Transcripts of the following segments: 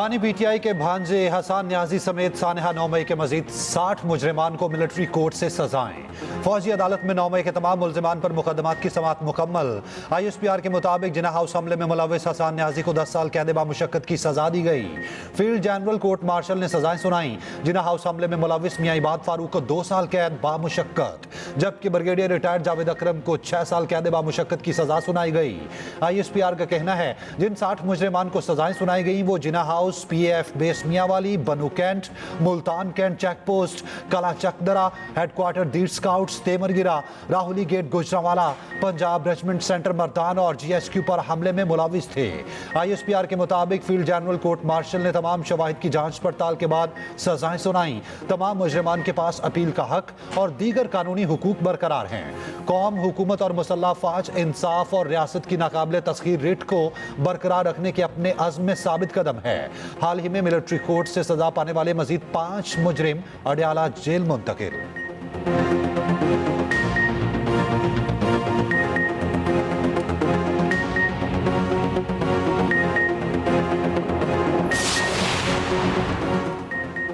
बानी पीटीआई के भांजे हसन न्याजी समेत सानहा 9 मई के मजीद 60 मुजरिमान को मिलिट्री कोर्ट से सजाएं। फौजी अदालत में 9 मई के तमाम मुलजिमान पर मुकदमात की समाअत मुकम्मल। ISPR के मुताबिक जिन्ना हाउस हमले में मुलविस हसन न्याजी को 10 साल कैद बामुशक्कत की सजा दी गई। फील्ड जनरल कोर्ट मार्शल ने सजाएं सुनाई। जिन्ना हाउस हमले में मुलविस मियां इबाद फारूक को 2 साल कैद बामुशक्कत, जबकि ब्रिगेडियर रिटायर्ड जावेद अकरम को 6 साल कैद बामुशक्कत की सजा सुनाई गई। ISPR का कहना है जिन 60 मुजरिमान को सजाएं सुनाई गई वो Jinnah house, PAF base Mianwali, Bannu cantt, Multan cantt check post, Kala Chakdara, headquarter Dir scouts, Timergara, Rahuli gate Gujranwala, Punjab regiment centre Mardan और GSQ पर हमले में मुलविस थे। ISPR के मुताबिक फील्ड जनरल कोर्ट मार्शल ने तमाम शवाहिद की जांच पड़ताल के बाद सजाएं सुनाई। तमाम मुजरिमान के पास अपील का हक और दीगर कानूनी हुकूक बरकरार हैं। कौम, हुकूमत और मुसल्लह फौज इंसाफ और रियासत की नाकाबिले तस्खीर रिट को बरकरार रखने के अपने अज़्म में साबित कदम है। हाल ही में मिलिट्री कोर्ट से सजा पाने वाले मजीद 5 मुजरिम अडयाला जेल मुंतकिल।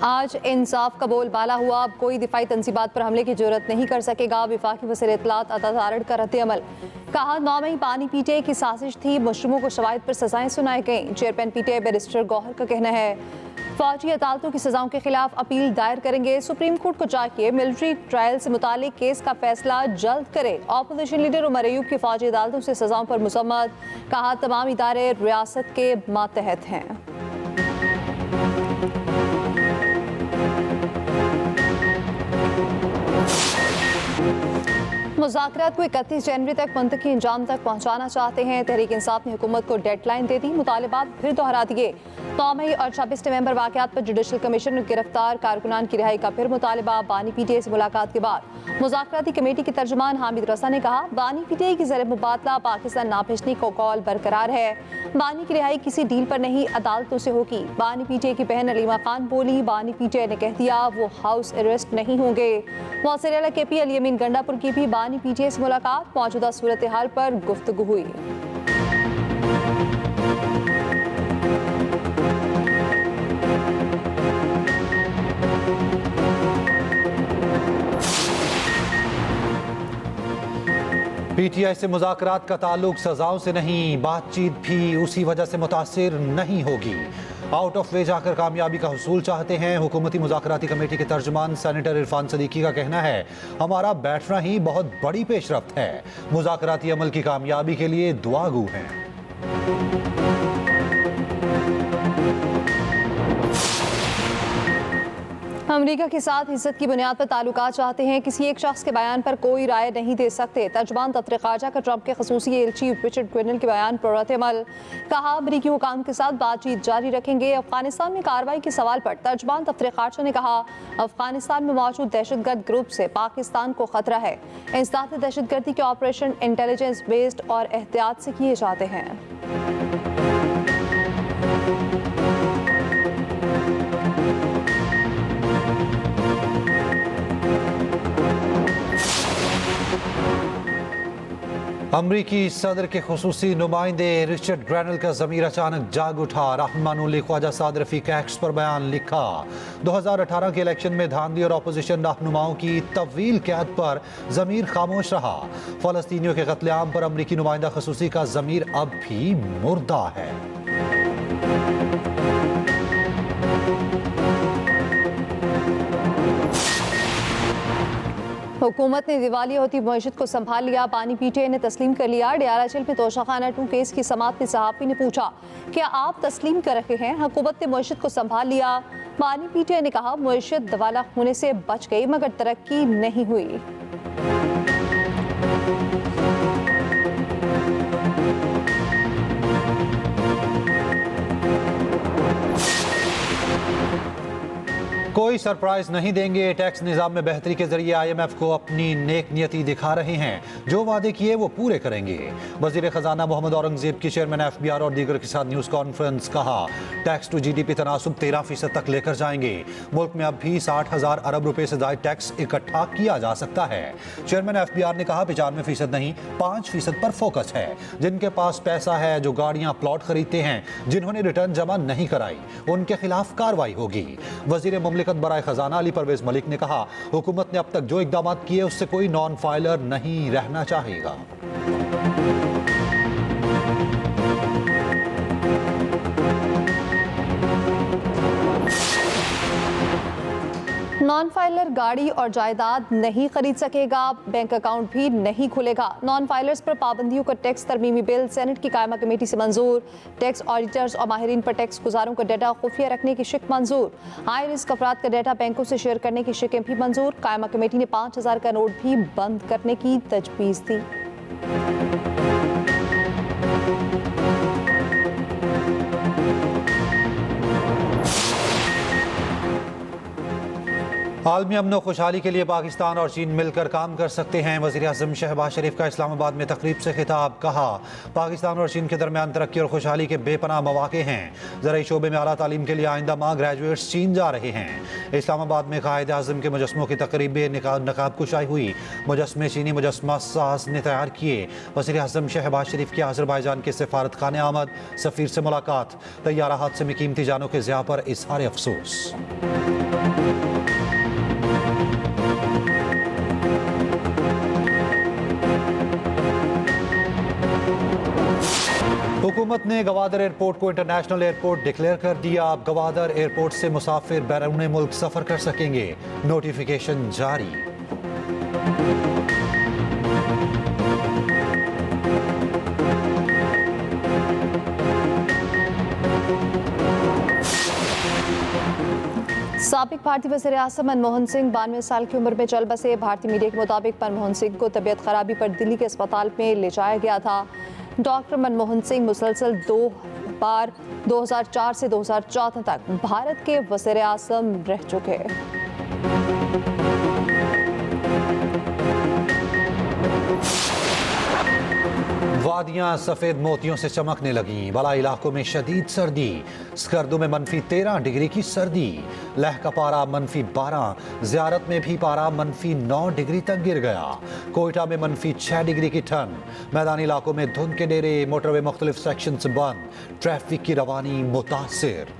आज इंसाफ का बोलबाला हुआ। अब कोई दिफाई तंजीबात पर हमले की जरूरत नहीं कर सकेगा। वफाकी वज़ीर इत्तलात अता तारड़ का रद्द-ए-अमल। कहा 9 मई बानी पीटीआई की साजिश थी, मुजरिमों को शवाहिद पर सजाएं सुनाई गईं। चेयरमैन PTI बैरिस्टर गौहर का कहना है फौजी अदालतों की सजाओं के खिलाफ अपील दायर करेंगे। सुप्रीम कोर्ट को जाके मिलिट्री ट्रायल से मुतालिक केस का फैसला जल्द करे। ऑपोजिशन लीडर उमर अयूब की फौजी अदालतों से सजाओं पर मुसम्मत। कहा तमाम इदारे रियासत के मातहत हैं। मुज़ाकरात को 31 जनवरी तक मुंतकी इंजाम तक पहुँचाना चाहते हैं। तहरीक इंसाफ ने हुकूमत को डेडलाइन दे दी, मुतालबात फिर दोहरा दिए। 9 मई और 26 नवंबर वाक़यात पर जुडिशल कमीशन में गिरफ्तार कारकुनान की रिहाई का फिर मुतालबा। बानी PTI से मुलाकात के बाद मुज़ाकराती कमेटी के तर्जुमान हामिद रसा ने कहा बानी PTI की ज़र मुबादला पाकिस्तान ना भेजने को कॉल बरकरार है। बानी की रिहाई किसी डील पर नहीं, अदालतों से होगी। बानी PTI की बहन अलीमा खान बोली बानी PTI ने कह दिया वो हाउस अरेस्ट नहीं होंगे। मौसर आला KP अली अमीन गंडापुर की भी बानी PTI से मुलाकात, मौजूदा सूरत हाल पर गुफ्तगू हुई। PTI से मुज़ाकरात का ताल्लुक सजाओं से नहीं, बातचीत भी उसी वजह से मुतासिर नहीं होगी। आउट ऑफ वे जाकर कामयाबी का हुसूल चाहते हैं। हुकूमती मुज़ाकराती कमेटी के तर्जुमान सेनेटर इरफान सदीकी का कहना है हमारा बैठना ही बहुत बड़ी पेशरफ्त है। मुज़ाकराती अमल की कामयाबी के लिए दुआगू हैं। अमेरिका के साथ इज्जत की बुनियाद पर ताल्लुकात चाहते हैं, किसी एक शख्स के बयान पर कोई राय नहीं दे सकते। तर्जुमान दफ्तर ख़ारजा का ट्रंप के ख़ुसूसी एलची रिचर्ड ग्विनल के बयान पर रद्द-ए-अमल। कहा अमरीकी हुकाम के साथ बातचीत जारी रखेंगे। अफगानिस्तान में कार्रवाई के सवाल पर तर्जुमान दफ्तर ख़ारजा ने कहा अफगानिस्तान में मौजूद दहशतगर्द ग्रुप से पाकिस्तान को खतरा है। इंसदाद दहशतगर्दी के ऑपरेशन इंटेलिजेंस बेस्ड और एहतियात से किए जाते हैं। अमरीकी सदर के खुसूसी नुमाइंदे रिचर्ड ग्रेनल का ज़मीर अचानक जाग उठा। रहनुमा ख्वाजा साद रफ़ीक एक्ट्स पर बयान लिखा। 2018 के इलेक्शन में धांधली और अपोजिशन रहनुमाओं की तवील कैद पर ज़मीर खामोश रहा। फ़लस्तीनियों के कत्लेआम पर अमरीकी नुमाइंदा खुसूसी का ज़मीर अब भी मुर्दा है। हुकूमत ने दिवालिया होती मईशत को संभाल लिया। बानी PTI ने तस्लीम कर लिया। अडयाला जेल में तोशाखाना 2 केस की समाअत में सहाफ़ी ने पूछा क्या आप तस्लीम कर रहे हैं? हुकूमत ने मईशत को संभाल लिया। बानी PTI ने कहा मईशत दिवाला होने से बच गई मगर तरक्की नहीं हुई। कोई सरप्राइज नहीं देंगे, टैक्स निजाम में बेहतरी के जरिए IMF को अपनी नेक नियति दिखा रहे हैं, जो वादे किए वो पूरे करेंगे। वजीर खजाना मोहम्मद औरंगजेब की चेयरमैन FBR और दीगर के साथ न्यूज कॉन्फ्रेंस। कहा टैक्स टू GDP तनासुब 13% तक लेकर जाएंगे। मुल्क में अब भी 60,000 अरब रुपए से ज्यादा टैक्स इकट्ठा किया जा सकता है। चेयरमैन FBR ने कहा 95% नहीं 5% पर फोकस है। जिनके पास पैसा है, जो गाड़ियां प्लॉट खरीदते हैं, जिन्होंने रिटर्न जमा नहीं कराई, उनके खिलाफ कार्रवाई होगी। वजीर मुमलिकत बराए खजाना अली परवेज मलिक ने कहा हुकूमत ने अब तक जो इकदाम किए उससे कोई नॉन फाइलर नहीं रहना चाहेगा। नॉन फाइलर गाड़ी और जायदाद नहीं खरीद सकेगा, बैंक अकाउंट भी नहीं खुलेगा। नॉन फाइलर्स पर पाबंदियों का टैक्स तरमीमी बिल सेनेट की कायमा कमेटी से मंजूर। टैक्स ऑडिटर्स और माहिरीन पर टैक्स गुजारों का डाटा खुफिया रखने की शिक मंजूर। हाई रिस्क अफराद का डाटा बैंकों से शेयर करने की शिकें भी मंजूर। कायमा कमेटी ने 5,000 का नोट भी बंद करने की तजवीज़ दी। आलमी अमन खुशहाली के लिए पाकिस्तान और चीन मिलकर काम कर सकते हैं। वज़ीर आज़म शहबाज शरीफ का इस्लामाबाद में तकरीब से खिताब। कहा पाकिस्तान और चीन के दरमियान तरक्की और खुशहाली के बेपनाह मौके हैं। ज़राई शोबे में आला तालीम के लिए आइंदा माह ग्रेजुएट्स चीन जा रहे हैं। इस्लामाबाद में कायद आज़म के मुजस्मों की तकरीब में नकाब कुशाई हुई। मुजस्मे चीनी मुजस्मा साज ने तैयार किए। वज़ीर आज़म शहबाज शरीफ की आज़रबाईजान के सफारत खाने आमद, सफ़ीर से मुलाकात। तैयारा हादसे में कीमती जानों के ज़िया पर इज़हार अफसोस। हुकूमत ने गवादर एयरपोर्ट को इंटरनेशनल एयरपोर्ट डिक्लेयर कर दिया। अब गवादर एयरपोर्ट से मुसाफिर बैरून मुल्क सफर कर सकेंगे। नोटिफिकेशन जारी। साबिक भारतीय वज़ीर आज़म मनमोहन सिंह 92 साल की उम्र में चल बसे। भारतीय मीडिया के मुताबिक मनमोहन सिंह को तबीयत खराबी पर दिल्ली के अस्पताल में ले जाया गया था। डॉक्टर मनमोहन सिंह मुसलसल 2 बार 2004 से 2014 तक भारत के वज़ीर आज़म रह चुके। वादियां सफेद मोतियों से चमकने लगी। बला इलाकों में शदीद सर्दी। स्कर्दू में -13 डिग्री की सर्दी। लह का पारा -12। ज़ियारत में भी पारा -9 डिग्री तक गिर गया। कोयटा में -6 डिग्री की ठंड। मैदानी इलाकों में धुंध के डेरे। मोटरवे मुख्तलिफ सेक्शन बंद। ट्रैफिक की रवानी मुतासिर।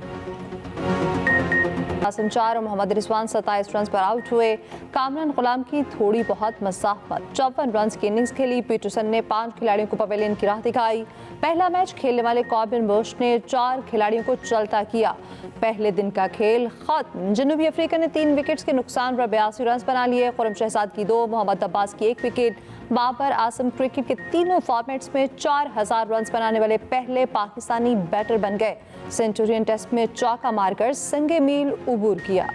आसिम 4 और मोहम्मद रिजवान 27 रन पर आउट हुए। कामरान गुलाम की थोड़ी बहुत मसाफत 54 रन की इनिंग्स खेली। पीटरसन ने 5 खिलाड़ियों को पवेलियन की राह दिखाई। पहला मैच खेलने वाले कॉबिन बुश ने 4 खिलाड़ियों को चलता किया। पहले दिन का खेल खत्म। जनूबी अफ्रीका ने 3 विकेट्स के नुकसान पर 82 रन बना लिए। खुरम शहजाद की 2, मोहम्मद अब्बास की 1 विकेट। बाबर आजम क्रिकेट के तीनों फॉर्मेट्स में 4000 रन बनाने वाले पहले पाकिस्तानी बैटर बन गए। सेंचुरियन टेस्ट में चौका मारकर संगे मील उबूर किया।